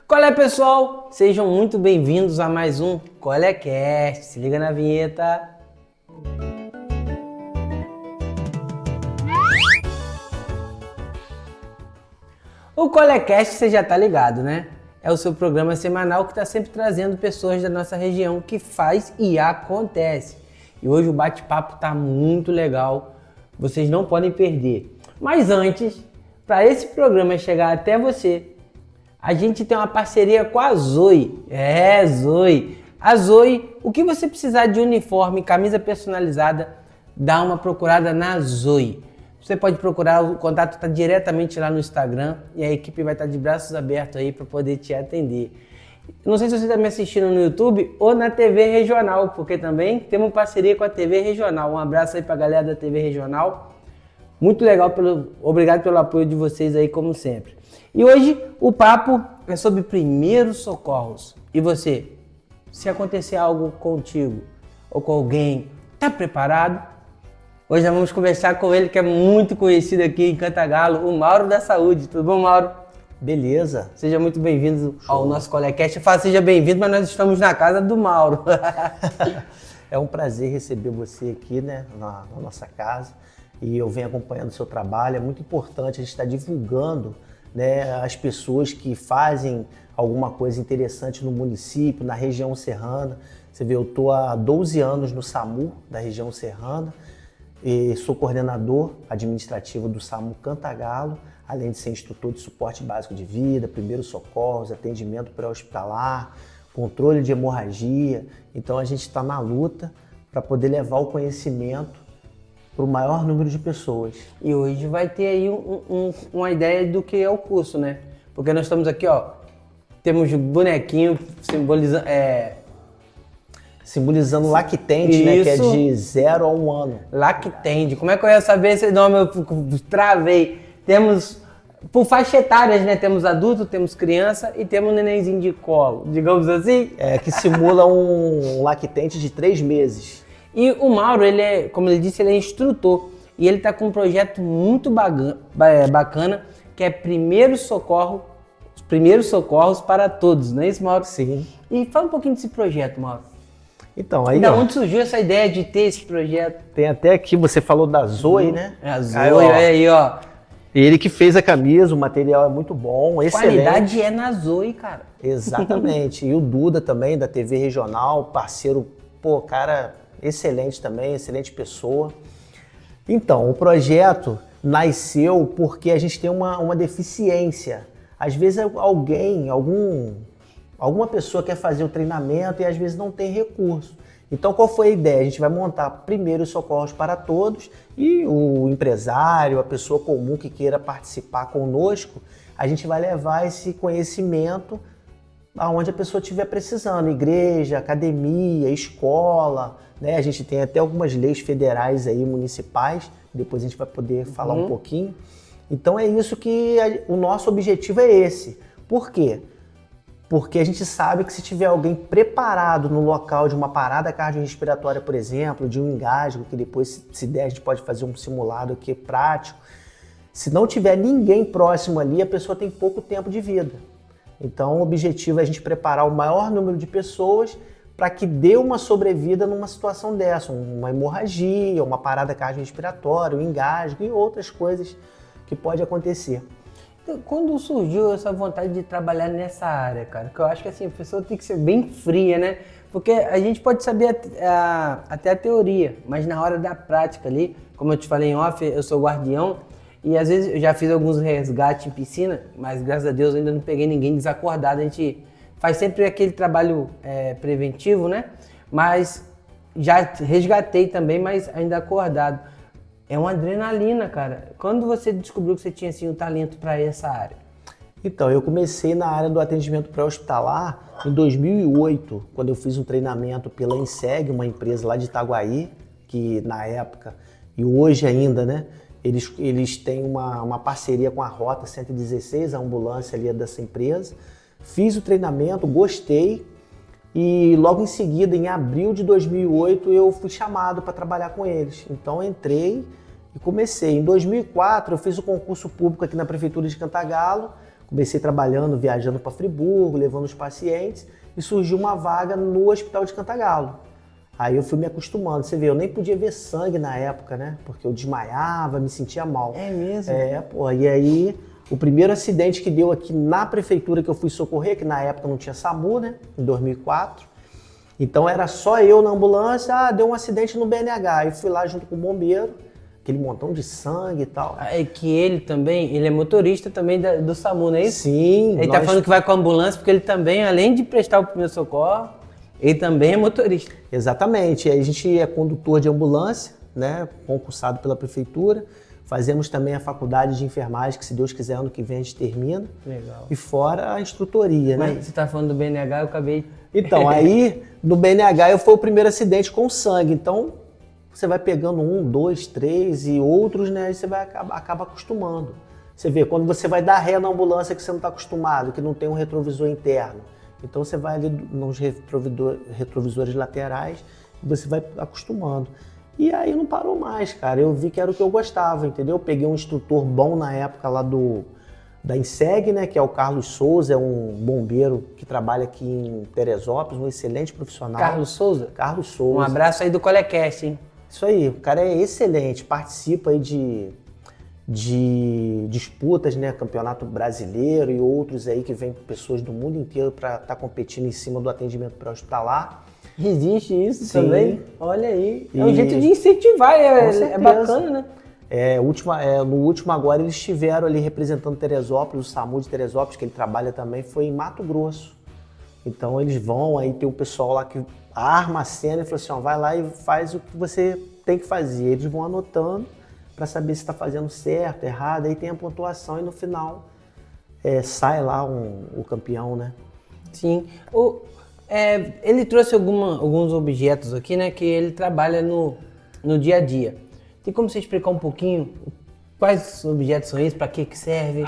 Qual é, pessoal? Sejam muito bem-vindos a mais um Colecast. Se liga na vinheta. O Colecast você já tá ligado, né? É o seu programa semanal que está sempre trazendo pessoas da nossa região que faz e acontece. E hoje o bate-papo tá muito legal, vocês não podem perder. Mas antes, para esse programa chegar até você, a gente tem uma parceria com a Zoe. Zoe. A Zoe, o que você precisar de uniforme, camisa personalizada, dá uma procurada na Zoe. Você pode procurar, o contato está diretamente lá no Instagram e a equipe vai estar de braços abertos aí para poder te atender. Não sei se você está me assistindo no YouTube ou na TV Regional, porque também temos parceria com a TV Regional. Um abraço aí para a galera da TV Regional. Muito legal, obrigado pelo apoio de vocês aí, como sempre. E hoje o papo é sobre primeiros socorros. E você, se acontecer algo contigo ou com alguém, tá preparado? Hoje nós vamos conversar com ele, que é muito conhecido aqui em Cantagalo, o Mauro da Saúde. Tudo bom, Mauro? Beleza. Seja muito bem-vindo ao nosso Colecast. Eu falo seja bem-vindo, mas nós estamos na casa do Mauro. É um prazer receber você aqui, né, na nossa casa. E eu venho acompanhando o seu trabalho. É muito importante a gente estar divulgando, né, as pessoas que fazem alguma coisa interessante no município, na região serrana. Você vê, eu estou há 12 anos no SAMU da região serrana e sou coordenador administrativo do SAMU Cantagalo, além de ser instrutor de suporte básico de vida, primeiros socorros, atendimento pré-hospitalar, controle de hemorragia. Então a gente está na luta para poder levar o conhecimento para o maior número de pessoas. E hoje vai ter aí uma ideia do que é o curso, né? Porque nós estamos aqui, ó, temos bonequinho simbolizando Lactente, né? Que é de 0 a 1 ano. Lactente. Como é que eu ia saber esse nome? Eu travei. Temos, por faixa etárias, né? Temos adulto, temos criança e temos um nenenzinho de colo, digamos assim. Que simula um lactente de 3 meses. E o Mauro, ele é, como ele disse, ele é instrutor. E ele está com um projeto muito bacana, que é Primeiros Socorros para Todos, não é isso, Mauro? Sim. E fala um pouquinho desse projeto, Mauro. Então, aí, da onde surgiu essa ideia de ter esse projeto? Tem até aqui, você falou da Zoe, né? É a Zoe, aí, ó. Ele que fez a camisa, o material é muito bom, excelente. Qualidade é na Zoe, cara. Exatamente. E o Duda também, da TV Regional, parceiro, cara, excelente também, excelente pessoa. Então, o projeto nasceu porque a gente tem uma deficiência. Às vezes alguma pessoa quer fazer o treinamento e às vezes não tem recurso. Então, qual foi a ideia? A gente vai montar primeiros socorros para todos e o empresário, a pessoa comum que queira participar conosco, a gente vai levar esse conhecimento aonde a pessoa estiver precisando, igreja, academia, escola, né? A gente tem até algumas leis federais aí, municipais, depois a gente vai poder falar um pouquinho. Então é isso que o nosso objetivo é esse. Por quê? Porque a gente sabe que se tiver alguém preparado no local de uma parada cardiorrespiratória, por exemplo, de um engasgo, que depois, se der, a gente pode fazer um simulado aqui prático. Se não tiver ninguém próximo ali, a pessoa tem pouco tempo de vida. Então o objetivo é a gente preparar o maior número de pessoas para que dê uma sobrevida numa situação dessa, uma hemorragia, uma parada cardiorrespiratória, um engasgo e outras coisas que pode acontecer. Quando surgiu essa vontade de trabalhar nessa área, cara? Que eu acho que assim, a pessoa tem que ser bem fria, né? Porque a gente pode saber até a teoria, mas na hora da prática ali, como eu te falei em off, eu sou guardião e às vezes eu já fiz alguns resgates em piscina, mas graças a Deus eu ainda não peguei ninguém desacordado. A gente faz sempre aquele trabalho preventivo, né? Mas já resgatei também, mas ainda acordado. É uma adrenalina, cara. Quando você descobriu que você tinha assim, um talento para essa área? Então, eu comecei na área do atendimento pré-hospitalar em 2008, quando eu fiz um treinamento pela Inseg, uma empresa lá de Itaguaí, que na época, e hoje ainda, né, eles têm uma parceria com a Rota 116, a ambulância ali dessa empresa. Fiz o treinamento, gostei, e logo em seguida, em abril de 2008, eu fui chamado para trabalhar com eles. Então, entrei e comecei. Em 2004, eu fiz o concurso público aqui na Prefeitura de Cantagalo, Comecei trabalhando, viajando para Friburgo, levando os pacientes, e surgiu uma vaga no Hospital de Cantagalo. Aí eu fui me acostumando. Você vê, eu nem podia ver sangue na época, né? Porque eu desmaiava, me sentia mal. É mesmo? Pô. E aí, o primeiro acidente que deu aqui na prefeitura que eu fui socorrer, que na época não tinha SAMU, né? Em 2004. Então era só eu na ambulância, deu um acidente no BNH. Aí fui lá junto com o bombeiro, aquele montão de sangue e tal. É que ele também, ele é motorista também do SAMU, não é isso? Sim. Ele tá falando que vai com a ambulância porque ele também, além de prestar o primeiro socorro, ele também é motorista. Exatamente. E aí a gente é condutor de ambulância, né? Concursado pela prefeitura. Fazemos também a faculdade de enfermagem, que se Deus quiser ano que vem a gente termina. Legal. E fora a instrutoria, né? Mas você tá falando do BNH, eu acabei... Então, aí no BNH foi o primeiro acidente com sangue. Então, você vai pegando 1, 2, 3 e outros, né? Aí você vai acaba acostumando. Você vê, quando você vai dar ré na ambulância que você não está acostumado, que não tem um retrovisor interno. Então você vai ali nos retrovisores laterais e você vai acostumando. E aí não parou mais, cara. Eu vi que era o que eu gostava, entendeu? Eu peguei um instrutor bom na época lá da INSEG, né? Que é o Carlos Souza, é um bombeiro que trabalha aqui em Teresópolis, um excelente profissional. Carlos Souza? Carlos Souza. Um abraço aí do Colecast, hein? Isso aí, o cara é excelente, participa aí de disputas, né, campeonato brasileiro e outros aí que vêm pessoas do mundo inteiro para estar competindo em cima do atendimento pré-hospitalar. Existe isso. Sim. Também? Olha aí. É um jeito de incentivar, é bacana, né? No último agora eles estiveram ali representando Teresópolis, o SAMU de Teresópolis, que ele trabalha também, foi em Mato Grosso. Então eles vão, aí tem o pessoal lá que arma a cena e fala assim, vai lá e faz o que você tem que fazer. Eles vão anotando para saber se está fazendo certo, errado, aí tem a pontuação e no final sai lá o campeão, né? Sim. Ele trouxe alguns objetos aqui, né, que ele trabalha no dia a dia. Tem como você explicar um pouquinho quais objetos são esses, para que serve?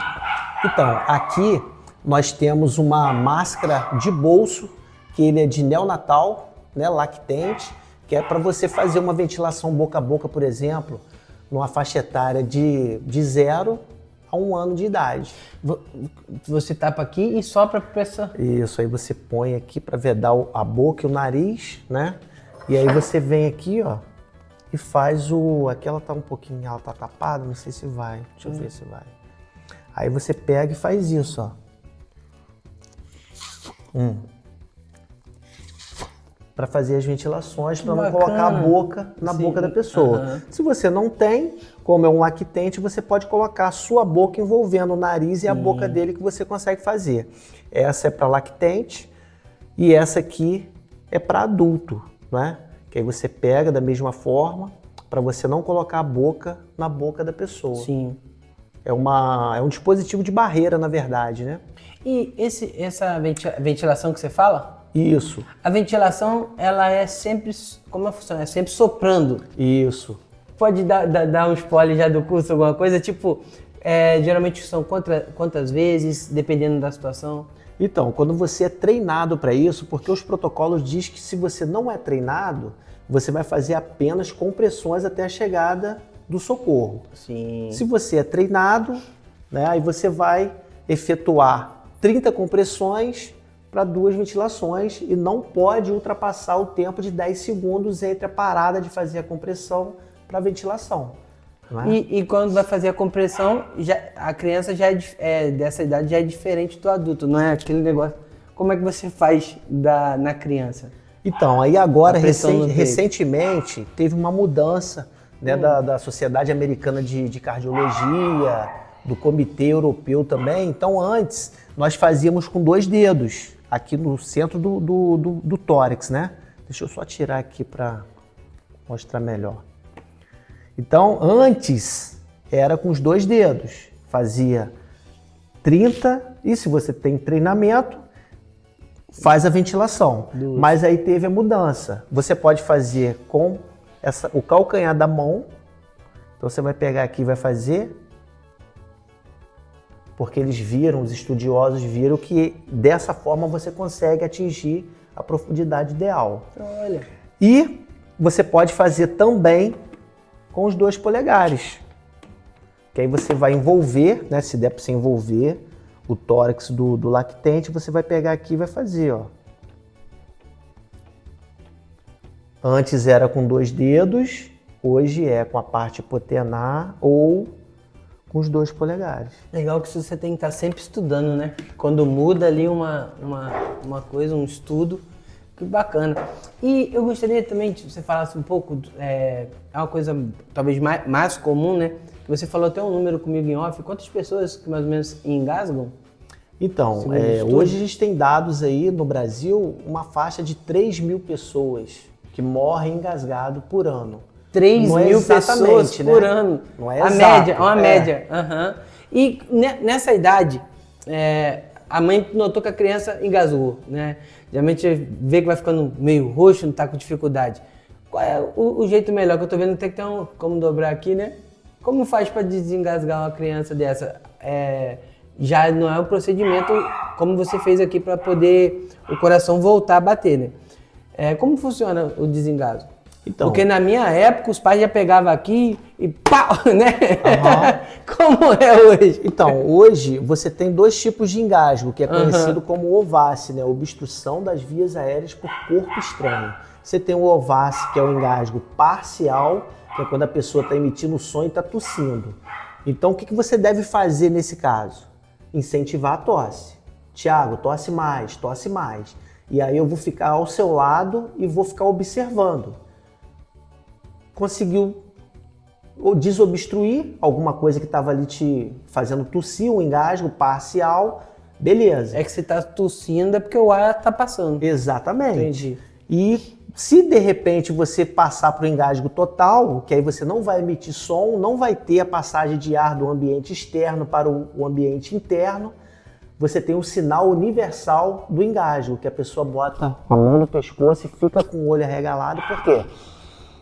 Então, aqui nós temos uma máscara de bolso, que ele é de neonatal, né, lactente, que é para você fazer uma ventilação boca a boca, por exemplo, numa faixa etária de 0 a 1 ano de idade. Você tapa aqui e sopra para essa... Isso, aí você põe aqui para vedar a boca e o nariz, né? E aí você vem aqui, ó, e faz aqui ela tá um pouquinho, ela tá tapada, não sei se vai, deixa eu ver se vai. Aí você pega e faz isso, ó. Para fazer as ventilações, para não colocar a boca na boca da pessoa. Se você não tem, como é um lactente, você pode colocar a sua boca envolvendo o nariz e a boca dele que você consegue fazer. Essa é para lactente e essa aqui é para adulto, né? Que aí você pega da mesma forma para você não colocar a boca na boca da pessoa. Sim. É um dispositivo de barreira, na verdade, né? E essa ventilação que você fala? Isso. A ventilação, ela é sempre, como ela funciona? É sempre soprando. Isso. Pode dar um spoiler já do curso, alguma coisa? Tipo, geralmente são quantas vezes, dependendo da situação? Então, quando você é treinado para isso, porque os protocolos dizem que se você não é treinado, você vai fazer apenas compressões até a chegada do socorro. Sim. Se você é treinado, né, aí você vai efetuar 30 compressões para 2 ventilações e não pode ultrapassar o tempo de 10 segundos entre a parada de fazer a compressão para a ventilação. Não é? E quando vai fazer a compressão, a criança já dessa idade já é diferente do adulto, não é aquele negócio. Como é que você faz na criança? Então, aí agora, recentemente, teve uma mudança, né, da Sociedade Americana de Cardiologia, do Comitê Europeu também. Então, antes, nós fazíamos com 2 dedos, aqui no centro do tórax, né? Deixa eu só tirar aqui para mostrar melhor. Então, antes, era com os 2 dedos. Fazia 30 e se você tem treinamento, faz a ventilação. Mas aí teve a mudança. Você pode fazer com o calcanhar da mão. Então você vai pegar aqui e vai fazer. Porque eles viram, os estudiosos viram que dessa forma você consegue atingir a profundidade ideal. Olha. E você pode fazer também com os 2 polegares. Que aí você vai envolver, né, se der para você envolver o tórax do lactente, você vai pegar aqui e vai fazer, ó. Antes era com 2 dedos, hoje é com a parte hipotenar ou com os 2 polegares. Legal que você tem que estar sempre estudando, né? Quando muda ali uma coisa, um estudo, que bacana. E eu gostaria também que você falasse um pouco, é uma coisa talvez mais comum, né? Que você falou até um número comigo em off, quantas pessoas que mais ou menos engasgam? Então, hoje a gente tem dados aí no Brasil, uma faixa de 3.000 pessoas que morrem engasgado por ano. 3.000 pessoas por ano. Não é a exato. média, uma média. Uhum. E nessa idade, a mãe notou que a criança engasgou, né? Geralmente vê que vai ficando meio roxo, não tá com dificuldade. Qual é o jeito melhor? Que eu tô vendo que tem que ter como dobrar aqui, né? Como faz para desengasgar uma criança dessa? Já não é um procedimento como você fez aqui para poder o coração voltar a bater, né? Como funciona o desengasgo? Então, porque na minha época os pais já pegavam aqui e pau, né? Uhum. Como é hoje? Então, hoje você tem 2 tipos de engasgo, que é conhecido como OVACE, né? Obstrução das vias aéreas por corpo estranho. Você tem o OVACE, que é o engasgo parcial, que é quando a pessoa está emitindo som e está tossindo. Então, o que você deve fazer nesse caso? Incentivar a tosse. Tiago, tosse mais, tosse mais. E aí eu vou ficar ao seu lado e vou ficar observando. Conseguiu desobstruir alguma coisa que estava ali te fazendo tossir, um engasgo parcial, beleza. É que você está tossindo porque o ar está passando. Exatamente. Entendi. E se de repente você passar para o engasgo total, que aí você não vai emitir som, não vai ter a passagem de ar do ambiente externo para o ambiente interno, você tem um sinal universal do engasgo, que a pessoa bota a mão no pescoço e fica com o olho arregalado. Por quê?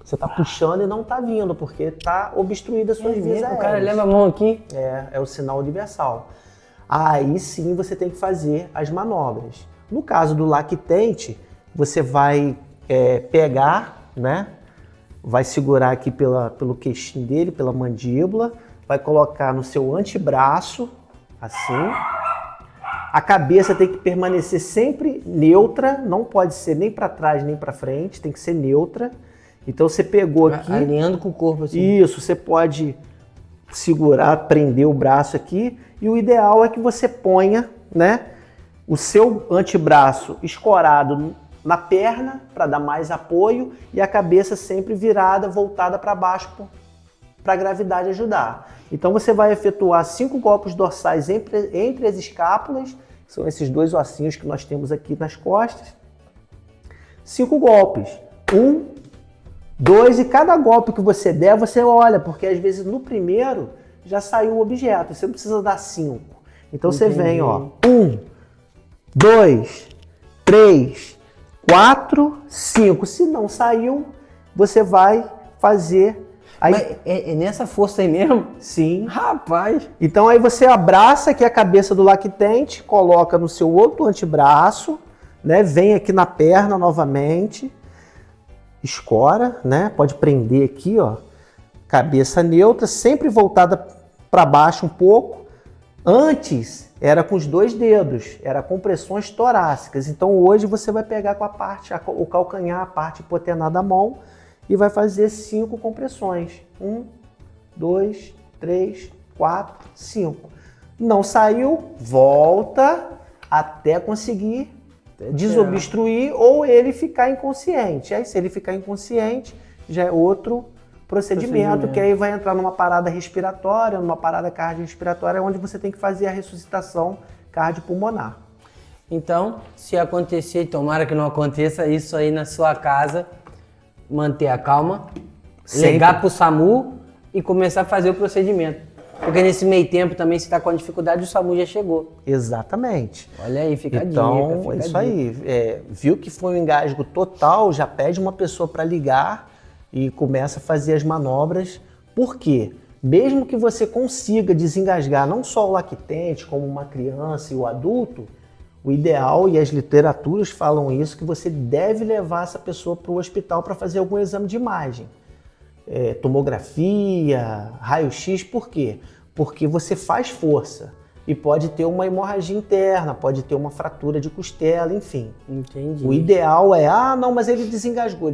Você está puxando e não está vindo, porque está obstruída as suas vias aéreas. O cara leva a mão aqui. É o sinal universal. Aí sim você tem que fazer as manobras. No caso do lactente, você vai pegar, né? Vai segurar aqui pelo queixinho dele, pela mandíbula, vai colocar no seu antebraço, assim. A cabeça tem que permanecer sempre neutra, não pode ser nem para trás nem para frente, tem que ser neutra. Então você pegou aqui... Alinhando com o corpo assim. Isso, você pode segurar, prender o braço aqui. E o ideal é que você ponha, né, o seu antebraço escorado na perna para dar mais apoio e a cabeça sempre virada, voltada para baixo para a gravidade ajudar. Então você vai efetuar 5 golpes dorsais entre as escápulas, que são esses 2 ossinhos que nós temos aqui nas costas. 5 golpes. 1, 2, e cada golpe que você der, você olha, porque às vezes no primeiro já saiu o objeto, você não precisa dar 5. Então você vem, ó, 1, 2, 3, 4, 5. Se não saiu, você vai fazer... Aí, mas é nessa força aí mesmo? Sim. Rapaz! Então aí você abraça aqui a cabeça do lactente, coloca no seu outro antebraço, né? Vem aqui na perna novamente, escora, né? Pode prender aqui, ó. Cabeça neutra, sempre voltada para baixo um pouco. Antes era com os 2 dedos, era compressões torácicas. Então hoje você vai pegar com o calcanhar, a parte hipotenar da mão, e vai fazer 5 compressões. 1, 2, 3, 4, 5. Não saiu, volta até conseguir desobstruir ou ele ficar inconsciente. Aí se ele ficar inconsciente, já é outro procedimento, que aí vai entrar numa parada respiratória, numa parada cardiorrespiratória, onde você tem que fazer a ressuscitação cardiopulmonar. Então, se acontecer, tomara que não aconteça, isso aí na sua casa, manter a calma, ligar para o SAMU e começar a fazer o procedimento. Porque nesse meio tempo também, se está com dificuldade, o SAMU já chegou. Exatamente. Olha aí, fica a dica. Então, isso aí. Viu que foi um engasgo total, já pede uma pessoa para ligar e começa a fazer as manobras. Por quê? Mesmo que você consiga desengasgar não só o lactente, como uma criança e o adulto, o ideal, e as literaturas falam isso, que você deve levar essa pessoa para o hospital para fazer algum exame de imagem. Tomografia, raio-x, por quê? Porque você faz força. e pode ter uma hemorragia interna, pode ter uma fratura de costela, enfim. Entendi. O ideal é, não, mas ele desengasgou,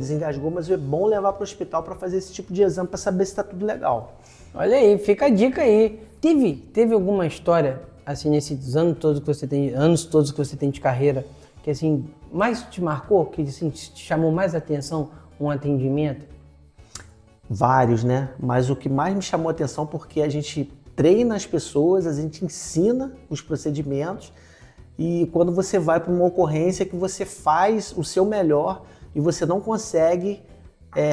mas é bom levar para o hospital para fazer esse tipo de exame para saber se está tudo legal. Olha aí, fica a dica aí. Teve alguma história, assim, nesses anos todos que você tem de carreira, que assim, mais te marcou, que assim, te chamou mais atenção um atendimento? Vários, né? Mas o que mais me chamou a atenção porque a gente treina as pessoas, a gente ensina os procedimentos e quando você vai para uma ocorrência que você faz o seu melhor e você não consegue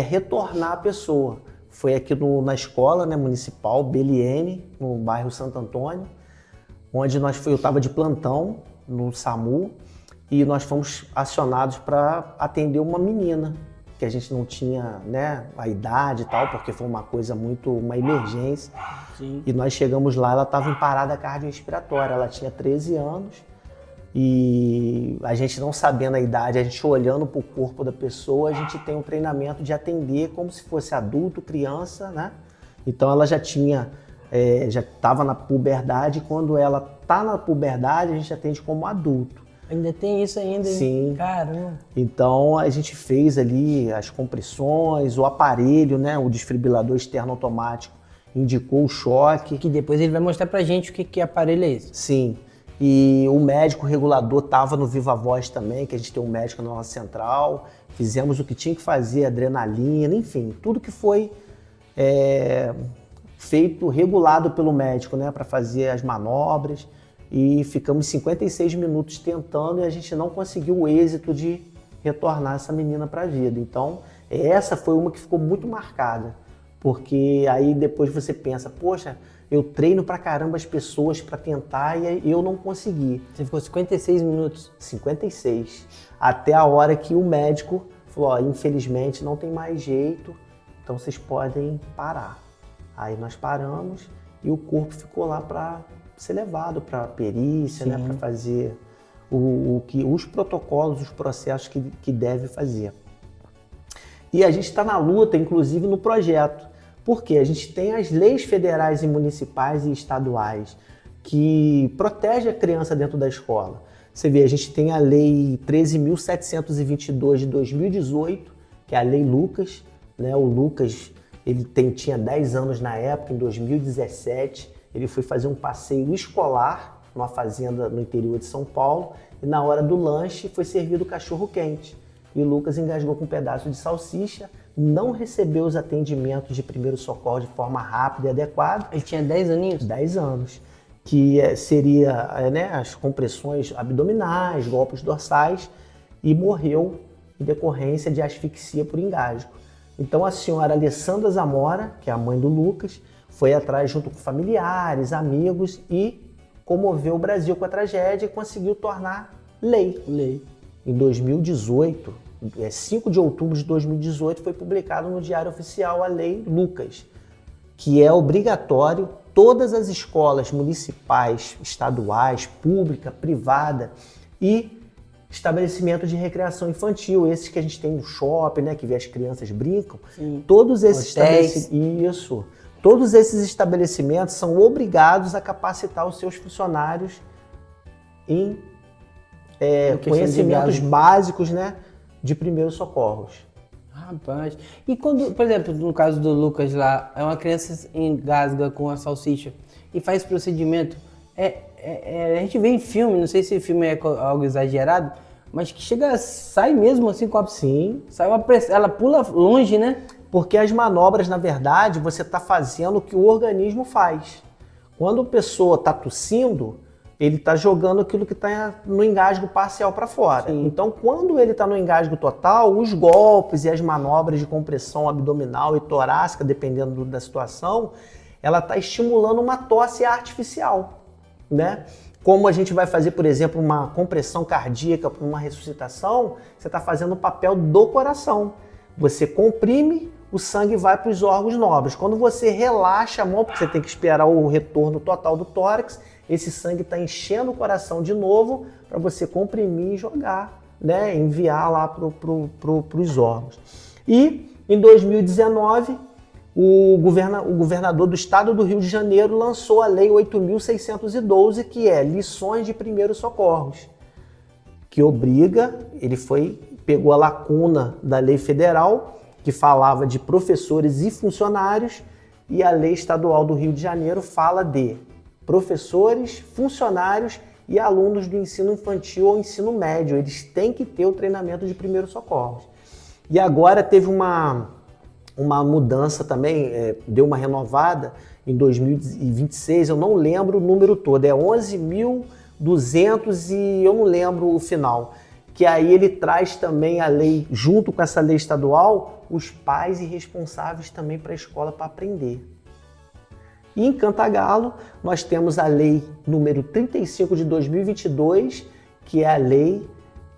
retornar a pessoa. Foi aqui na escola, né, municipal, Beliene, no bairro Santo Antônio, onde eu estava de plantão no SAMU e nós fomos acionados para atender uma menina, que a gente não tinha, né, a idade e tal, porque foi uma emergência. Sim. E nós chegamos lá, ela estava em parada cardiorrespiratória, ela tinha 13 anos e a gente não sabendo a idade, a gente olhando para o corpo da pessoa, a gente tem um treinamento de atender como se fosse adulto, criança, né? Então ela já estava na puberdade, e quando ela está na puberdade, a gente atende como adulto. Ainda tem isso ainda? Sim. Caramba. Então a gente fez ali as compressões, o aparelho, né, o desfibrilador externo automático indicou o choque. Que depois ele vai mostrar pra gente o que aparelho é esse. Sim. E o médico regulador estava no Viva Voz também, que a gente tem um médico na nossa central. Fizemos o que tinha que fazer, adrenalina, enfim, tudo que foi feito, regulado pelo médico, né, para fazer as manobras. E ficamos 56 minutos tentando e a gente não conseguiu o êxito de retornar essa menina para a vida. Então, essa foi uma que ficou muito marcada, porque aí depois você pensa, poxa, eu treino pra caramba as pessoas para tentar e eu não consegui. Você ficou 56 minutos? 56. Até a hora que o médico falou, infelizmente não tem mais jeito, então vocês podem parar. Aí nós paramos e o corpo ficou lá para ser levado para perícia, né, para fazer os protocolos, os processos que deve fazer. E a gente está na luta, inclusive no projeto, porque a gente tem as leis federais e municipais e estaduais que protegem a criança dentro da escola. Você vê, a gente tem a lei 13.722 de 2018, que é a lei Lucas, né? O Lucas, ele tinha 10 anos na época, em 2017, ele foi fazer um passeio escolar numa fazenda no interior de São Paulo e na hora do lanche foi servido cachorro quente. E o Lucas engasgou com um pedaço de salsicha, não recebeu os atendimentos de primeiro socorro de forma rápida e adequada. Ele tinha 10 aninhos? 10 anos. Que seria as compressões abdominais, golpes dorsais e morreu em decorrência de asfixia por engasgo. Então a senhora Alessandra Zamora, que é a mãe do Lucas, foi atrás junto com familiares, amigos e comoveu o Brasil com a tragédia e conseguiu tornar lei. Em 2018, 5 de outubro de 2018, foi publicado no Diário Oficial a Lei Lucas, que é obrigatório todas as escolas municipais, estaduais, pública, privada e estabelecimento de recreação infantil, esses que a gente tem no shopping, né, que vê as crianças brincam, todos esses Todos esses estabelecimentos são obrigados a capacitar os seus funcionários em conhecimentos básicos, né, de primeiros socorros. Rapaz, e quando, por exemplo, no caso do Lucas lá, uma criança engasga com a salsicha e faz procedimento, a gente vê em filme, não sei se o filme é algo exagerado, mas que sai mesmo assim com a... Sim. Ela pula longe, né? Porque as manobras, na verdade, você está fazendo o que o organismo faz. Quando a pessoa está tossindo, ele está jogando aquilo que está no engasgo parcial para fora. Sim. Então, quando ele está no engasgo total, os golpes e as manobras de compressão abdominal e torácica, dependendo da situação, ela está estimulando uma tosse artificial, né? Como a gente vai fazer, por exemplo, uma compressão cardíaca para uma ressuscitação, você está fazendo o papel do coração. Você comprime, o sangue vai para os órgãos nobres. Quando você relaxa a mão, porque você tem que esperar o retorno total do tórax, esse sangue está enchendo o coração de novo para você comprimir e jogar, né? Enviar lá para os órgãos. E em 2019, o governador do estado do Rio de Janeiro lançou a Lei 8.612, que é Lições de Primeiros Socorros, que obriga, pegou a lacuna da lei federal, que falava de professores e funcionários, e a lei estadual do Rio de Janeiro fala de professores, funcionários e alunos do ensino infantil ou ensino médio. Eles têm que ter o treinamento de primeiros socorros. E agora teve uma mudança também, deu uma renovada em 2026, eu não lembro o número todo, é 11.200 e eu não lembro o final. Que aí ele traz também a lei, junto com essa lei estadual, os pais e responsáveis também para a escola para aprender. E em Cantagalo, nós temos a lei número 35 de 2022, que é a lei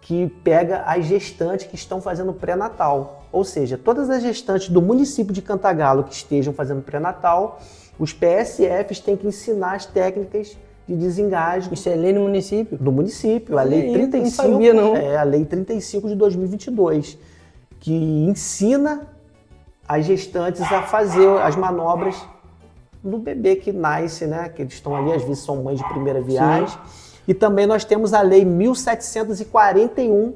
que pega as gestantes que estão fazendo pré-natal. Ou seja, todas as gestantes do município de Cantagalo que estejam fazendo pré-natal, os PSFs têm que ensinar as técnicas de desengasgo. Isso é lei no município? Do município, a lei 35, não sabia, não. É a lei 35 de 2022, que ensina as gestantes a fazer as manobras do bebê que nasce, né? Que eles estão ali, às vezes são mães de primeira viagem. Sim. E também nós temos a lei 1741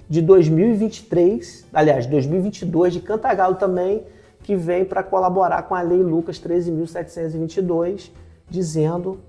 de 2023, aliás, 2022 de Cantagalo também, que vem para colaborar com a lei Lucas 13.722, dizendo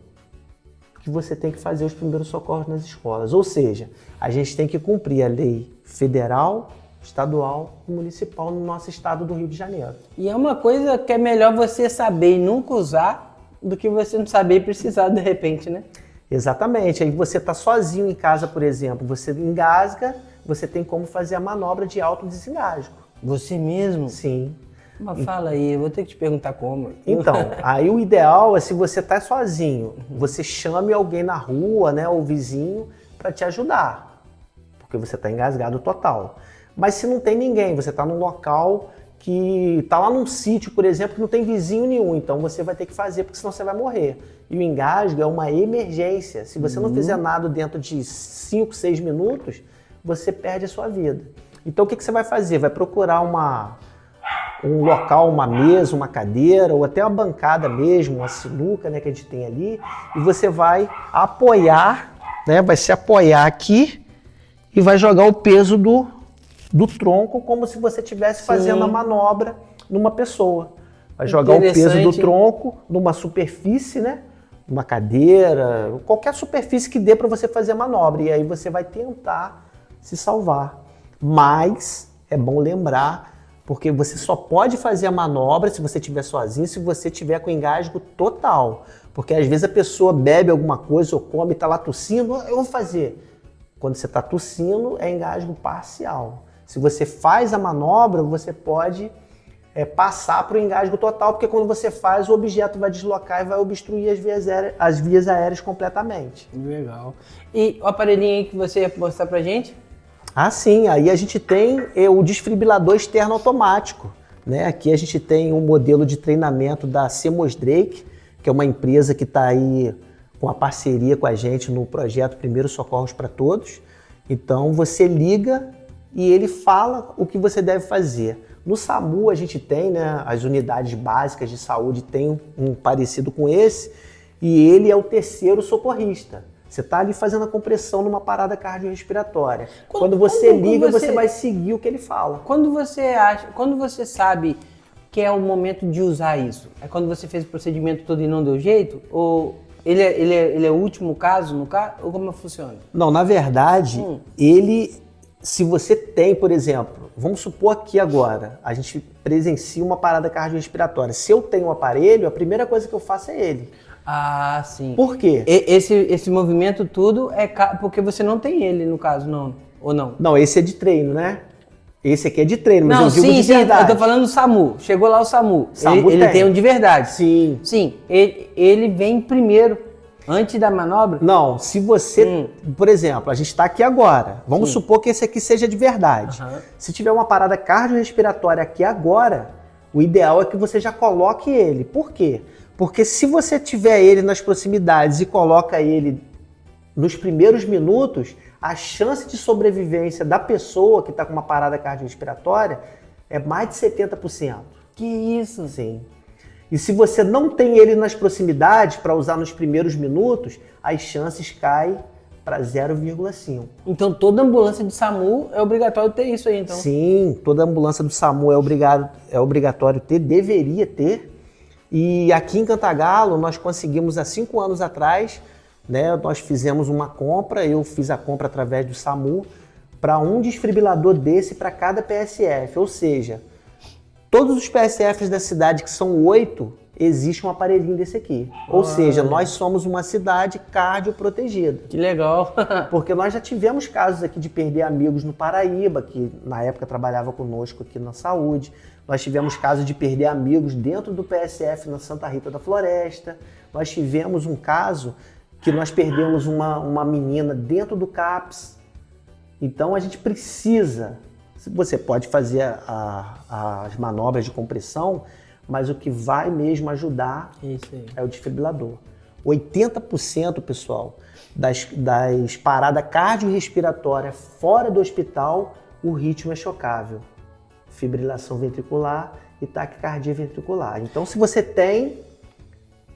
que você tem que fazer os primeiros socorros nas escolas. Ou seja, a gente tem que cumprir a lei federal, estadual e municipal no nosso estado do Rio de Janeiro. E é uma coisa que é melhor você saber e nunca usar do que você não saber e precisar de repente, né? Exatamente. Aí você está sozinho em casa, por exemplo, você engasga, você tem como fazer a manobra de autodesengasgo. Você mesmo? Sim. Mas fala aí, eu vou ter que te perguntar como. Então, aí o ideal é, se você está sozinho, você chame alguém na rua, né, ou vizinho, para te ajudar, porque você está engasgado total. Mas se não tem ninguém, você está num local que está lá num sítio, por exemplo, que não tem vizinho nenhum, então você vai ter que fazer, porque senão você vai morrer. E o engasgo é uma emergência. Se você não fizer nada dentro de 5, 6 minutos, você perde a sua vida. Então o que você vai fazer? Vai procurar um local, uma mesa, uma cadeira, ou até uma bancada mesmo, uma sinuca, né, que a gente tem ali, e você vai apoiar, né, vai se apoiar aqui e vai jogar o peso do tronco como se você estivesse fazendo a manobra numa pessoa. Vai jogar o peso do tronco numa superfície, né, numa cadeira, qualquer superfície que dê para você fazer a manobra, e aí você vai tentar se salvar. Mas é bom lembrar, porque você só pode fazer a manobra se você estiver sozinho, se você estiver com engasgo total. Porque às vezes a pessoa bebe alguma coisa ou come e está lá tossindo, eu vou fazer. Quando você está tossindo, é engasgo parcial. Se você faz a manobra, você pode passar para o engasgo total, porque quando você faz, o objeto vai deslocar e vai obstruir as vias aéreas completamente. Legal. E o aparelhinho aí que você ia mostrar pra gente? Ah, sim. Aí a gente tem o desfibrilador externo automático, né? Aqui a gente tem um modelo de treinamento da Seamos Drake, que é uma empresa que está aí com a parceria com a gente no projeto Primeiros Socorros para Todos. Então você liga e ele fala o que você deve fazer. No SAMU a gente tem, né, as unidades básicas de saúde tem um parecido com esse, e ele é o terceiro socorrista. Você está ali fazendo a compressão numa parada cardiorrespiratória. Quando você liga, você vai seguir o que ele fala. Quando você sabe que é o momento de usar isso? É quando você fez o procedimento todo e não deu jeito? Ou ele é o último caso no caso? Ou como funciona? Não, na verdade, se você tem, por exemplo, vamos supor aqui agora, a gente presencia uma parada cardiorrespiratória. Se eu tenho um aparelho, a primeira coisa que eu faço é ele. Ah, sim. Por quê? Esse movimento tudo é porque você não tem ele, no caso, não? Ou não? Não, esse é de treino, né? Esse aqui é de treino, mas não, eu digo de verdade. Eu tô falando do SAMU. Chegou lá o SAMU. Ele tem um de verdade. Sim. Sim, ele vem primeiro, antes da manobra? Não, se você... Por exemplo, a gente está aqui agora. Vamos supor que esse aqui seja de verdade. Se tiver uma parada cardiorrespiratória aqui agora, o ideal é que você já coloque ele. Por quê? Porque se você tiver ele nas proximidades e coloca ele nos primeiros minutos, a chance de sobrevivência da pessoa que está com uma parada cardiorrespiratória é mais de 70%. Que isso? Sim. E se você não tem ele nas proximidades para usar nos primeiros minutos, as chances caem para 0,5. Então toda ambulância de SAMU é obrigatório ter isso aí, então? Sim, toda ambulância do SAMU é obrigatório ter, deveria ter. E aqui em Cantagalo, nós conseguimos há 5 anos atrás, né, nós fizemos uma compra, eu fiz a compra através do SAMU, para um desfibrilador desse para cada PSF, ou seja, todos os PSFs da cidade, que são 8, existe um aparelhinho desse aqui. Ou seja, nós somos uma cidade cardioprotegida. Que legal. Porque nós já tivemos casos aqui de perder amigos no Paraíba, que na época trabalhava conosco aqui na saúde. Nós tivemos casos de perder amigos dentro do PSF na Santa Rita da Floresta. Nós tivemos um caso que nós perdemos uma menina dentro do CAPS. Então a gente precisa... Você pode fazer as manobras de compressão, mas o que vai mesmo ajudar é o desfibrilador. 80%, pessoal, das paradas cardiorrespiratórias fora do hospital, o ritmo é chocável. Fibrilação ventricular e taquicardia ventricular. Então, se você tem,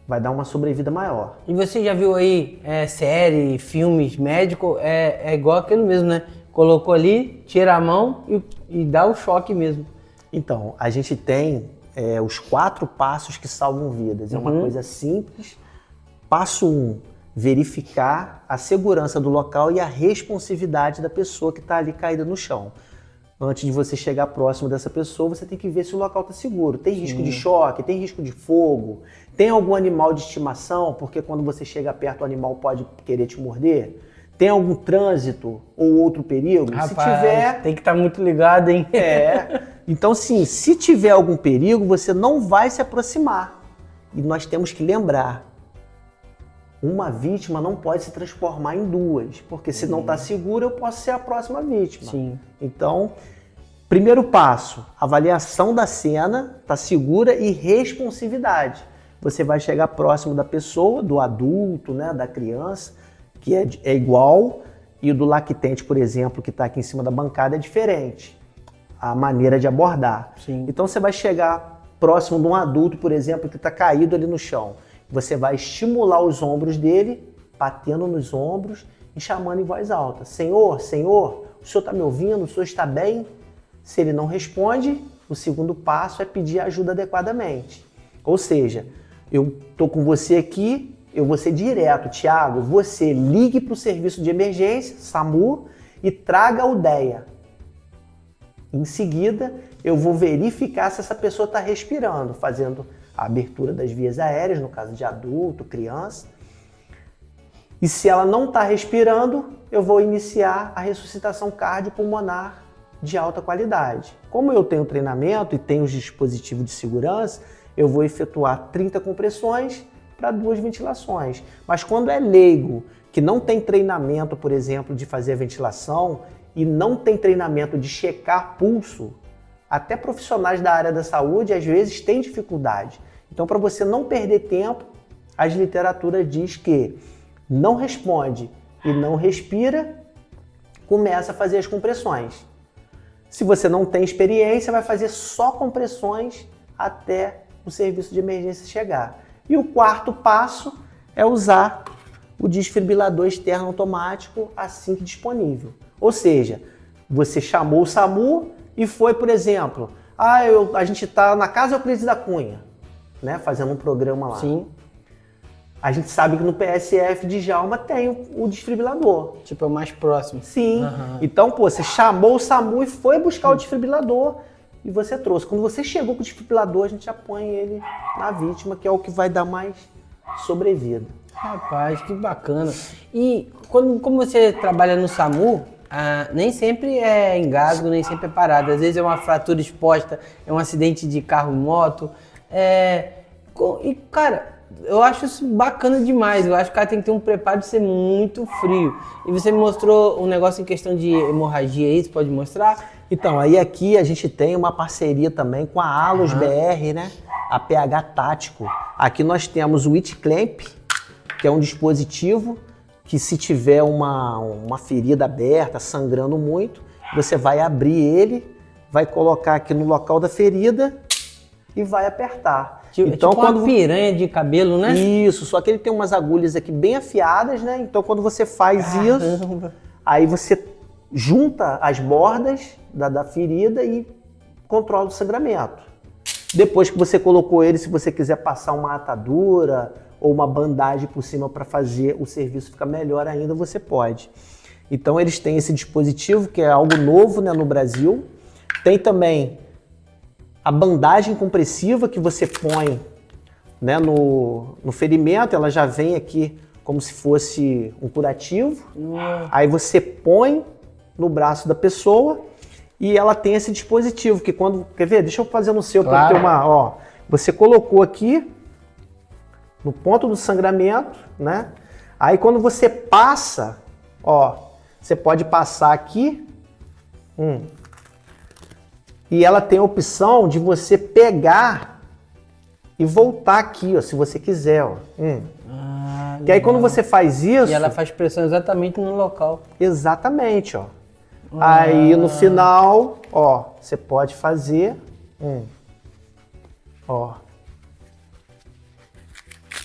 vai dar uma sobrevida maior. E você já viu aí série, filmes, médico, é igual aquilo mesmo, né? Colocou ali, tira a mão e dá o choque mesmo. Então, a gente tem os 4 passos que salvam vidas. É uma coisa simples. Passo 1, verificar a segurança do local e a responsividade da pessoa que está ali caída no chão. Antes de você chegar próximo dessa pessoa, você tem que ver se o local está seguro. Tem risco de choque, tem risco de fogo, tem algum animal de estimação, porque quando você chega perto o animal pode querer te morder. Tem algum trânsito ou outro perigo? Rapaz, se tiver... tem que estar muito ligado, hein? Então, sim, se tiver algum perigo, você não vai se aproximar. E nós temos que lembrar, uma vítima não pode se transformar em 2, porque se não está seguro, eu posso ser a próxima vítima. Sim. Então, primeiro passo, avaliação da cena, está segura e responsividade. Você vai chegar próximo da pessoa, do adulto, né, da criança, que é igual, e o do lactente, por exemplo, que está aqui em cima da bancada, é diferente. A maneira de abordar. Sim. Então você vai chegar próximo de um adulto, por exemplo, que está caído ali no chão. Você vai estimular os ombros dele, batendo nos ombros e chamando em voz alta. Senhor, Senhor, o senhor está me ouvindo? O senhor está bem? Se ele não responde, o segundo passo é pedir ajuda adequadamente. Ou seja, eu estou com você aqui, eu vou ser direto. Tiago, você ligue para o serviço de emergência, SAMU, e traga a UDEA. Em seguida, eu vou verificar se essa pessoa está respirando, fazendo a abertura das vias aéreas, no caso de adulto, criança. E se ela não está respirando, eu vou iniciar a ressuscitação cardiopulmonar de alta qualidade. Como eu tenho treinamento e tenho os dispositivos de segurança, eu vou efetuar 30 compressões para 2 ventilações. Mas quando é leigo, que não tem treinamento, por exemplo, de fazer a ventilação e não tem treinamento de checar pulso, até profissionais da área da saúde às vezes têm dificuldade. Então, para você não perder tempo, as literaturas diz que não responde e não respira, começa a fazer as compressões. Se você não tem experiência, vai fazer só compressões até o serviço de emergência chegar. E o 4º passo é usar o desfibrilador externo automático assim que disponível. Ou seja, você chamou o SAMU e foi, por exemplo, a gente está na Casa Euclides da Cunha, né, fazendo um programa lá. Sim. A gente sabe que no PSF de Djalma tem o desfibrilador. Tipo, é o mais próximo. Sim. Então, você chamou o SAMU e foi buscar o desfibrilador e você trouxe. Quando você chegou com o desfibrilador, a gente já põe ele na vítima, que é o que vai dar mais sobrevida. Rapaz, que bacana. E como você trabalha no SAMU, nem sempre é engasgo, nem sempre é parada. Às vezes é uma fratura exposta, é um acidente de carro e moto. E, cara, eu acho isso bacana demais. Eu acho que o cara tem que ter um preparo de ser muito frio. E você me mostrou um negócio em questão de hemorragia aí, você pode mostrar? Então, aí aqui a gente tem uma parceria também com a Alus BR, né? A PH Tático. Aqui nós temos o It Clamp, que é um dispositivo que, se tiver uma ferida aberta, sangrando muito, você vai abrir ele, vai colocar aqui no local da ferida e vai apertar. Então, tipo uma piranha de cabelo, né? Isso, só que ele tem umas agulhas aqui bem afiadas, né? Então quando você faz isso, aí você junta as bordas da ferida e controla o sangramento. Depois que você colocou ele, se você quiser passar uma atadura ou uma bandagem por cima para fazer o serviço ficar melhor ainda, você pode. Então eles têm esse dispositivo que é algo novo, né, no Brasil. Tem também a bandagem compressiva que você põe, né, no ferimento, ela já vem aqui como se fosse um curativo. Aí você põe no braço da pessoa e ela tem esse dispositivo que quando... Quer ver? Deixa eu fazer no seu para ter uma... Ó, você colocou aqui no ponto do sangramento, né? Aí quando você passa, ó, você pode passar aqui. E ela tem a opção de você pegar e voltar aqui, ó, se você quiser, ó. Que aí quando você faz isso... E ela faz pressão exatamente no local. Exatamente, ó. Aí no final, ó, você pode fazer... Ó.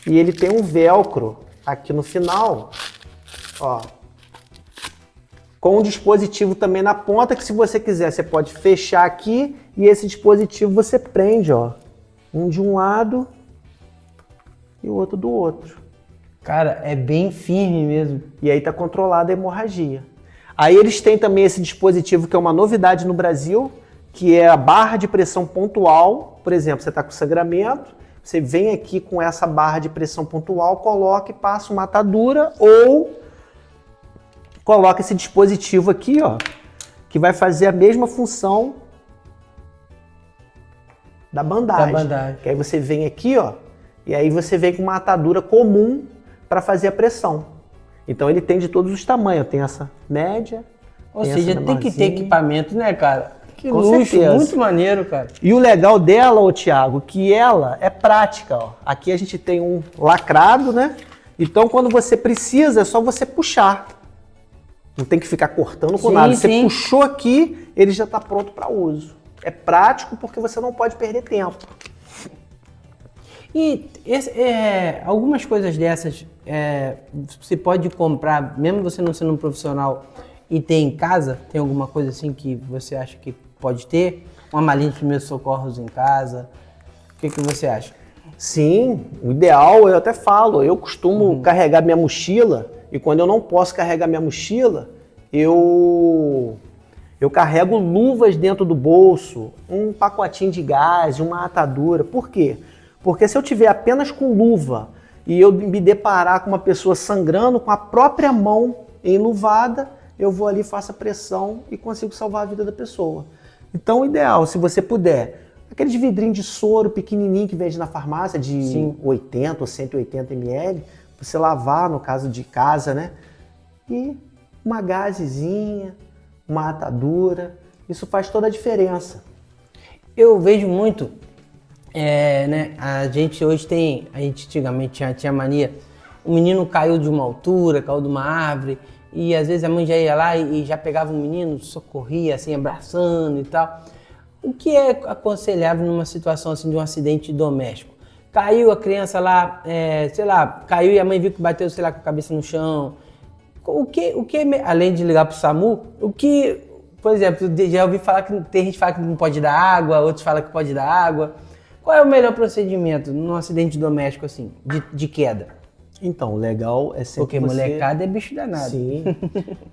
E ele tem um velcro aqui no final, ó. Com um dispositivo também na ponta, que se você quiser, você pode fechar aqui e esse dispositivo você prende, ó. Um de um lado e o outro do outro. Cara, é bem firme mesmo. E aí tá controlada a hemorragia. Aí eles têm também esse dispositivo que é uma novidade no Brasil, que é a barra de pressão pontual. Por exemplo, você tá com sangramento, você vem aqui com essa barra de pressão pontual, coloca e passa uma atadura ou... coloca esse dispositivo aqui, ó, que vai fazer a mesma função da bandagem. Que aí você vem aqui, ó, e aí você vem com uma atadura comum para fazer a pressão. Então ele tem de todos os tamanhos, tem essa média. Ou seja, tem que ter equipamento, né, cara? Que Com luxo, certeza. muito maneiro, cara. E o legal dela, ô Thiago, que ela é prática, ó. Aqui a gente tem um lacrado, né? Então quando você precisa, é só você puxar. Não tem que ficar cortando com nada. Você puxou aqui, ele já está pronto para uso. É prático porque você não pode perder tempo. E algumas coisas dessas você pode comprar, mesmo você não sendo um profissional, e ter em casa? Tem alguma coisa assim que você acha que pode ter? Uma malinha de primeiros socorros em casa? O que você acha? Sim, o ideal, eu até falo, eu costumo carregar minha mochila. E quando eu não posso carregar minha mochila, eu carrego luvas dentro do bolso, um pacotinho de gás, uma atadura. Por quê? Porque se eu tiver apenas com luva e eu me deparar com uma pessoa sangrando com a própria mão enluvada, eu vou ali, faço a pressão e consigo salvar a vida da pessoa. Então o ideal, se você puder, aqueles vidrinhos de soro pequenininho que vende na farmácia de 80 ou 180 ml, você lavar, no caso de casa, né? E uma gazezinha, uma atadura, isso faz toda a diferença. Eu vejo muito, né? A gente antigamente tinha mania, o menino caiu de uma altura, caiu de uma árvore, e às vezes a mãe já ia lá e já pegava o menino, socorria, assim, abraçando e tal. O que é aconselhável numa situação assim de um acidente doméstico? Caiu a criança lá, caiu e a mãe viu que bateu, sei lá, com a cabeça no chão. O que além de ligar pro SAMU, por exemplo, já ouvi falar que tem gente que fala que não pode dar água, outros falam que pode dar água. Qual é o melhor procedimento num acidente doméstico assim, de queda? Então, o legal é sempre Porque molecada é bicho danado. Sim.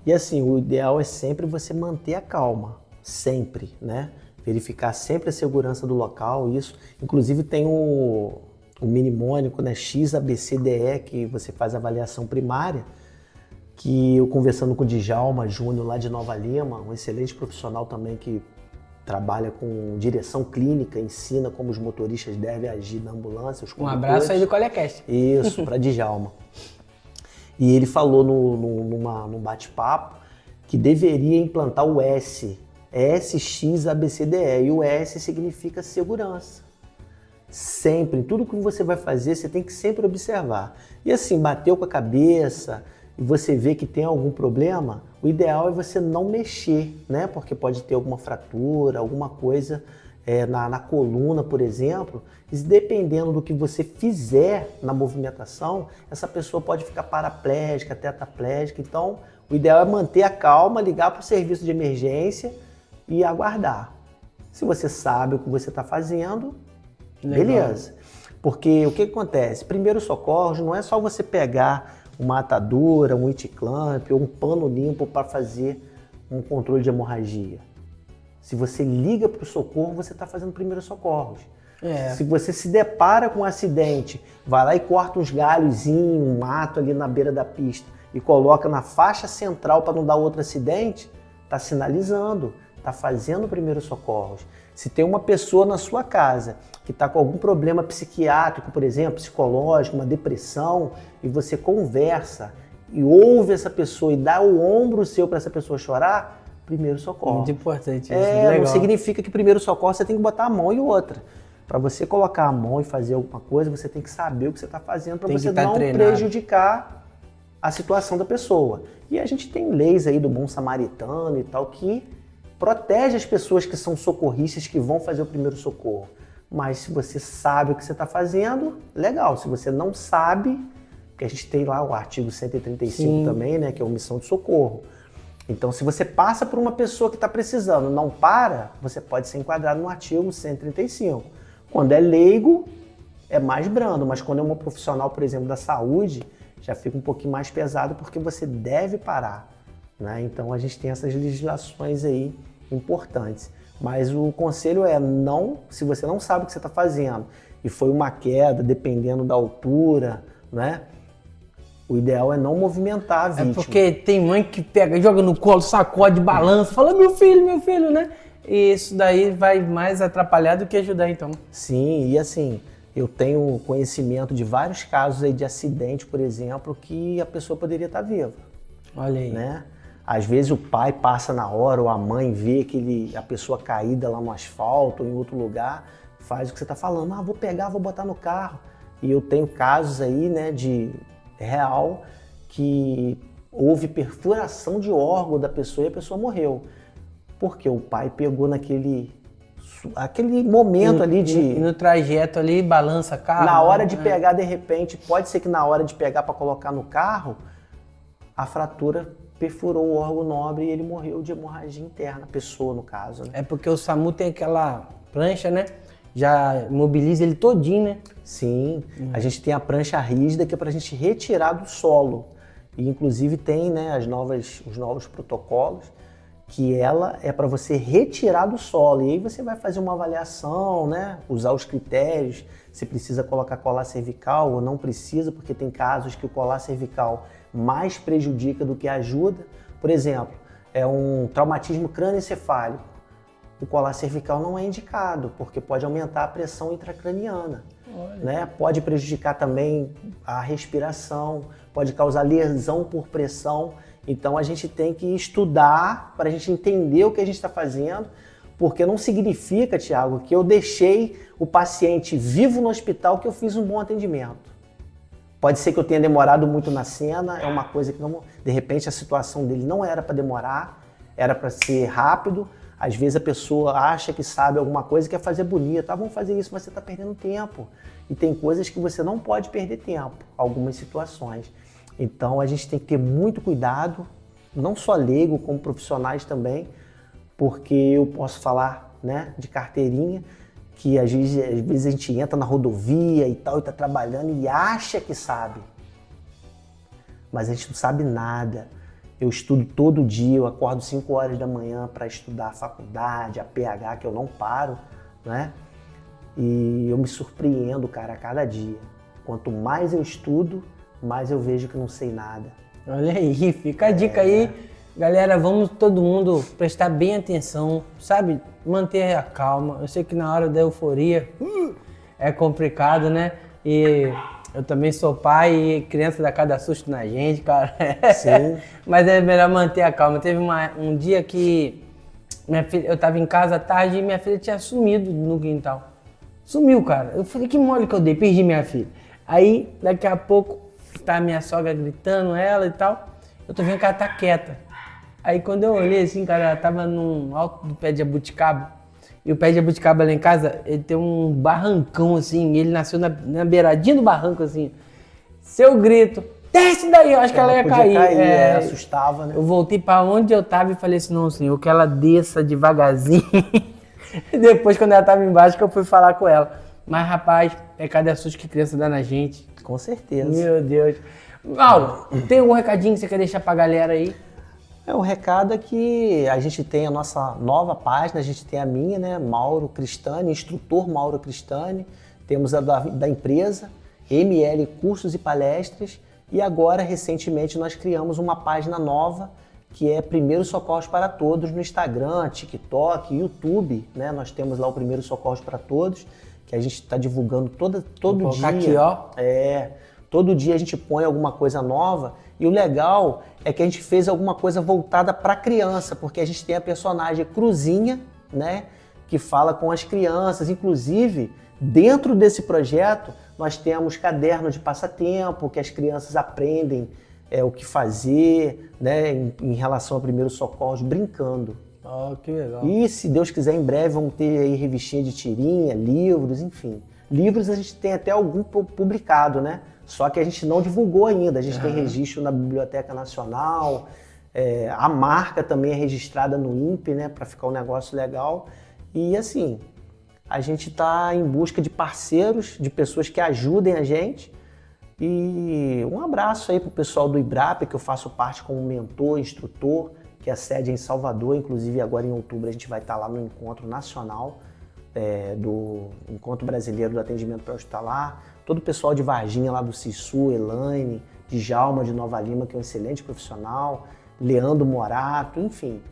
E assim, o ideal é sempre você manter a calma, sempre, né? Verificar sempre a segurança do local, isso. Inclusive tem o mnemônico, né, XABCDE, que você faz a avaliação primária, que eu conversando com o Djalma Júnior lá de Nova Lima, um excelente profissional também que trabalha com direção clínica, ensina como os motoristas devem agir na ambulância. Um abraço aí do Colecast. Isso, para Djalma. E ele falou num bate-papo que deveria implantar o S, SXABCDE, e o S significa segurança. Sempre, em tudo que você vai fazer, você tem que sempre observar. E assim, bateu com a cabeça e você vê que tem algum problema, o ideal é você não mexer, né? Porque pode ter alguma fratura, alguma coisa na coluna, por exemplo, e dependendo do que você fizer na movimentação, essa pessoa pode ficar paraplégica, tetraplégica. Então, o ideal é manter a calma, ligar para o serviço de emergência e aguardar. Se você sabe o que você está fazendo, beleza. Porque o que acontece? Primeiro socorro não é só você pegar uma atadura, um it-clamp ou um pano limpo para fazer um controle de hemorragia. Se você liga para o socorro, você está fazendo primeiros socorros. Se você se depara com um acidente, vai lá e corta uns galhozinhos, um mato ali na beira da pista e coloca na faixa central para não dar outro acidente, está sinalizando, está fazendo primeiros socorros. Se tem uma pessoa na sua casa que está com algum problema psiquiátrico, por exemplo, psicológico, uma depressão, e você conversa e ouve essa pessoa e dá o ombro seu para essa pessoa chorar, primeiro socorro. Muito importante isso, legal. Não significa que primeiro socorro você tem que botar a mão e outra. Para você colocar a mão e fazer alguma coisa, você tem que saber o que você está fazendo para você não prejudicar a situação da pessoa. E a gente tem leis aí do bom samaritano e tal que protege as pessoas que são socorristas que vão fazer o primeiro socorro. Mas se você sabe o que você está fazendo, legal. Se você não sabe, porque a gente tem lá o artigo 135 também, né, que é omissão de socorro. Então, se você passa por uma pessoa que está precisando, não para, você pode ser enquadrado no artigo 135. Quando é leigo, é mais brando, mas quando é uma profissional, por exemplo, da saúde, já fica um pouquinho mais pesado porque você deve parar, né? Então, a gente tem essas legislações aí importantes. Mas o conselho é não, se você não sabe o que você está fazendo e foi uma queda, dependendo da altura, né? O ideal é não movimentar a vítima. É porque tem mãe que pega, joga no colo, sacode, balança, fala meu filho, né? E isso daí vai mais atrapalhar do que ajudar, então. Sim, e assim, eu tenho conhecimento de vários casos aí de acidente, por exemplo, que a pessoa poderia estar viva. Olha aí. Né? Às vezes o pai passa na hora, ou a mãe vê a pessoa caída lá no asfalto ou em outro lugar, faz o que você está falando, vou pegar, vou botar no carro. E eu tenho casos aí, né, de real, que houve perfuração de órgão da pessoa e a pessoa morreu. Porque o pai pegou aquele momento ali de... No trajeto ali, balança carro. Na hora de pegar, de repente, pode ser que na hora de pegar para colocar no carro, a fratura perfurou o órgão nobre e ele morreu de hemorragia interna, a pessoa no caso. Né? É porque o SAMU tem aquela prancha, né? Já mobiliza ele todinho, né? Sim, a gente tem a prancha rígida que é para a gente retirar do solo. E inclusive tem, né, os novos protocolos que ela é para você retirar do solo. E aí você vai fazer uma avaliação, né, usar os critérios, se precisa colocar colar cervical ou não precisa, porque tem casos que o colar cervical mais prejudica do que ajuda. Por exemplo, é um traumatismo crânioencefálico. O colar cervical não é indicado, porque pode aumentar a pressão intracraniana. Né? Pode prejudicar também a respiração, pode causar lesão por pressão. Então a gente tem que estudar para a gente entender o que a gente está fazendo, porque não significa, Thiago, que eu deixei o paciente vivo no hospital que eu fiz um bom atendimento. Pode ser que eu tenha demorado muito na cena, é uma coisa que não, de repente a situação dele não era para demorar, era para ser rápido. Às vezes a pessoa acha que sabe alguma coisa e quer fazer bonita. Vamos fazer isso, mas você está perdendo tempo. E tem coisas que você não pode perder tempo, algumas situações. Então a gente tem que ter muito cuidado, não só leigo, como profissionais também, porque eu posso falar, né, de carteirinha, que às vezes a gente entra na rodovia e tal, e está trabalhando e acha que sabe. Mas a gente não sabe nada. Eu estudo todo dia, eu acordo 5 horas da manhã para estudar a faculdade, a PH, que eu não paro, né? E eu me surpreendo, cara, a cada dia. Quanto mais eu estudo, mais eu vejo que não sei nada. Olha aí, fica a dica aí. Galera, vamos todo mundo prestar bem atenção, sabe? Manter a calma. Eu sei que na hora da euforia é complicado, né? E eu também sou pai e criança dá cada susto na gente, cara. Sim. Mas é melhor manter a calma. Teve um dia que minha filha, eu tava em casa à tarde e minha filha tinha sumido no quintal. Sumiu, cara. Eu falei, que mole que eu dei, perdi minha filha. Aí, daqui a pouco, tá minha sogra gritando ela e tal. Eu tô vendo que ela tá quieta. Aí quando eu olhei assim, cara, ela tava no alto do pé de jabuticaba. E o pé de jabuticaba lá em casa, ele tem um barrancão assim, ele nasceu na beiradinha do barranco assim. Seu grito, desce daí, eu acho que ela ia cair. Assustava, né? Eu voltei pra onde eu tava e falei assim, não, senhor, que ela desça devagarzinho. E depois, quando ela tava embaixo, que eu fui falar com ela. Mas, rapaz, pecado é susto que criança dá na gente. Com certeza. Meu Deus. Mauro, tem algum recadinho que você quer deixar pra galera aí? O recado é que a gente tem a nossa nova página, a gente tem a minha, né? Mauro Cristani, instrutor Mauro Cristani. Temos a da empresa, ML Cursos e Palestras. E agora, recentemente, nós criamos uma página nova, que é Primeiros Socorros para Todos no Instagram, TikTok, YouTube, né? Nós temos lá o Primeiros Socorros para Todos, que a gente está divulgando todo dia. Aqui, ó. Todo dia a gente põe alguma coisa nova. E o legal é que a gente fez alguma coisa voltada para criança, porque a gente tem a personagem Cruzinha, né? Que fala com as crianças. Inclusive, dentro desse projeto, nós temos caderno de passatempo, que as crianças aprendem o que fazer, né? Em relação a primeiros socorros, brincando. Que legal. E se Deus quiser, em breve vamos ter aí revistinha de tirinha, livros, enfim. Livros a gente tem até algum publicado, né? Só que a gente não divulgou ainda. A gente tem registro na Biblioteca Nacional, a marca também é registrada no INPE, né? Para ficar um negócio legal. E assim, a gente está em busca de parceiros, de pessoas que ajudem a gente. E um abraço aí pro pessoal do IBRAP, que eu faço parte como mentor, instrutor, que é a sede em Salvador. Inclusive agora em outubro a gente vai estar lá no encontro nacional do Encontro Brasileiro do Atendimento Pré-Hospitalar. Todo o pessoal de Varginha lá do Cissu, Elaine, Djalma de Nova Lima, que é um excelente profissional, Leandro Morato, enfim.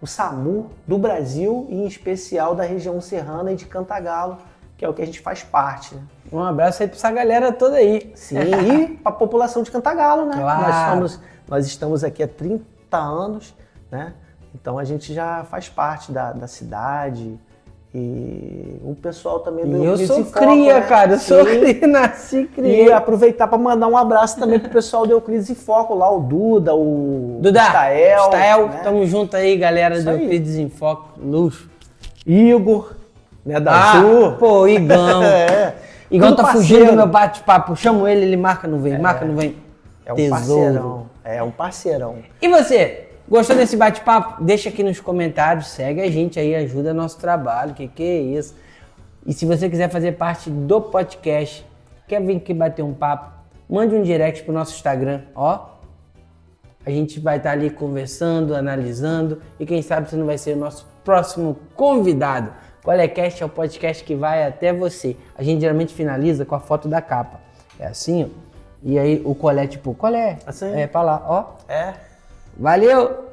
O SAMU do Brasil e em especial da região serrana e de Cantagalo, que é o que a gente faz parte, né? Um abraço aí pra essa galera toda aí. Sim, e pra população de Cantagalo, né? Claro. Nós estamos aqui há 30 anos, né? Então a gente já faz parte da cidade. E o pessoal também do Eu sou Foco, cria, né? cara. Eu sou cria, nasci cria. E aproveitar para mandar um abraço também pro pessoal do Euclides em Foco, lá o Duda, o Stael, né? Tamo junto aí, galera Isso do aí. Euclides em Foco, luxo. Igor, né, da Azul. Pô, Igão. Igão Tudo tá parceiro. fugindo do meu bate-papo. Chamo ele, ele marca, não vem, marca, não vem. É um Tesouro. parceirão. É um parceirão. E você? Gostou desse bate-papo? Deixa aqui nos comentários, segue a gente aí, ajuda nosso trabalho, que é isso. E se você quiser fazer parte do podcast, quer vir aqui bater um papo, mande um direct pro nosso Instagram, ó. A gente vai estar ali conversando, analisando e quem sabe você não vai ser o nosso próximo convidado. Qualecast é o podcast que vai até você. A gente geralmente finaliza com a foto da capa. É assim, ó. E aí o qual é tipo, qual é? Assim? É pra lá, ó. É. Valeu!